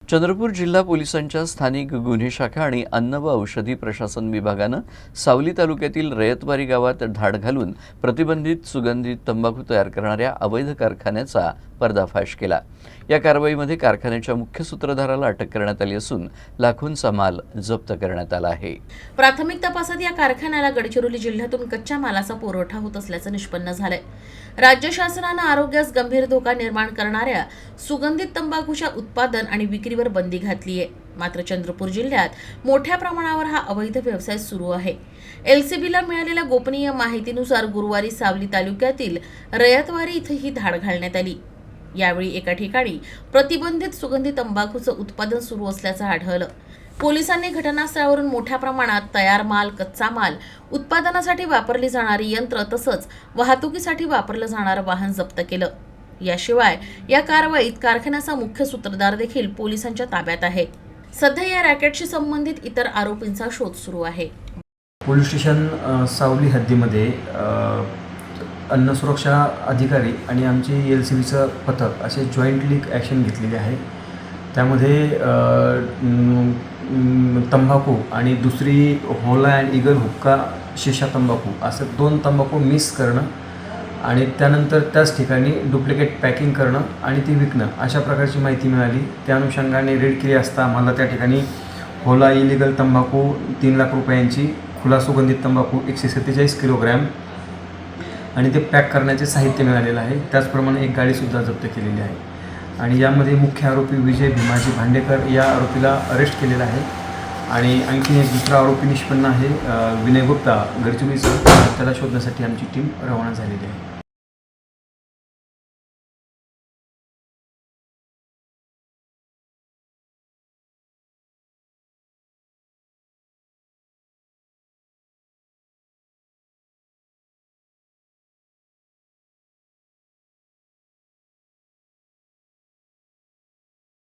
चंद्रपूर जिल्हा पोलिसांच्या स्थानिक गुन्हे शाखा आणि अन्न व औषधी प्रशासन विभागानं सावली तालुक्यातील रयतवारी गावात धाड घालून प्रतिबंधित सुगंधित तंबाखू तयार करणाऱ्या अवैध कारखान्याचा पर्दाफाश केला। या कारवाईमध्ये कारखान्याच्या मुख्य सूत्रधाराला अटक करण्यात आली असून लाखोंचा माल जप्त करण्यात आला आहे। प्राथमिक तपासात या कारखान्याला गडचिरोली जिल्ह्यातून कच्च्या मालाचा पुरवठा होत असल्याचं निष्पन्न झालंय। राज्य शासनानं आरोग्यास गंभीर धोका निर्माण करणाऱ्या सुगंधित तंबाखूच्या उत्पादन आणि विक्रीवर बंदी घातली आहे। मात्र चंद्रपूर जिल्ह्यात मोठ्या प्रमाणावर हा अवैध व्यवसाय सुरू आहे। एलसीबीला मिळालेल्या गोपनीय माहितीनुसार गुरुवारी सावली तालुक्यातील रयतवारी इथे ही धाड घालण्यात आली। यावेळी एका ठिकाणी प्रतिबंधित सुगंधी तंबाखूचं उत्पादन सुरू असल्याचं आढळलं। पोलिसांनी घटनास्थळावरून मोठ्या प्रमाणात तयार माल, कच्चा माल, उत्पादनासाठी वापरली जाणारी यंत्र तसंच वाहतुकीसाठी वापरलं जाणारं वाहन जप्त केलं। याशिवाय या कारवाईत कारखान्याचा मुख्य सूत्रधार देखील पोलिसांच्या ताब्यात आहे। सध्या या रॅकेटशी संबंधित इतर आरोपींचा शोध सुरू आहे। पोलीस स्टेशन सावली हद्दीमध्ये अन्न सुरक्षा अधिकारी आणि आमचे एलसीबीचं पथक असे जॉईंटली ॲक्शन घेतलेली आहे। त्यामध्ये तंबाखू आणि दुसरी होला अँड ईगल हुक्का शिशा तंबाखू असं 2 तंबाखू मिक्स करणं आणि त्यानंतर त्याच ठिकाणी डुप्लिकेट पॅकिंग करणं आणि ती विकणं अशा प्रकारची माहिती मिळाली। त्या अनुषंगाने रेड केली असता आम्हाला त्या ठिकाणी होला इलिगल तंबाखू 3 लाख रुपयांची, खुला सुगंधित तंबाखू 147 किलोग्रॅम आणि ते पॅक करण्याचे साहित्य मिळालेलं आहे। त्याचप्रमाणे एक गाडीसुद्धा जप्त केलेली आहे आणि यामध्ये मुख्य आरोपी विजय भीमाजी भांडेकर या आरोपीला अरेस्ट केलेला आहे आणि आणखी एक दुसरा आरोपी निष्पन्न आहे विनय गुप्ता गडचिरोलीचा, त्याला शोधण्यासाठी आमची टीम रवाना झालेली आहे।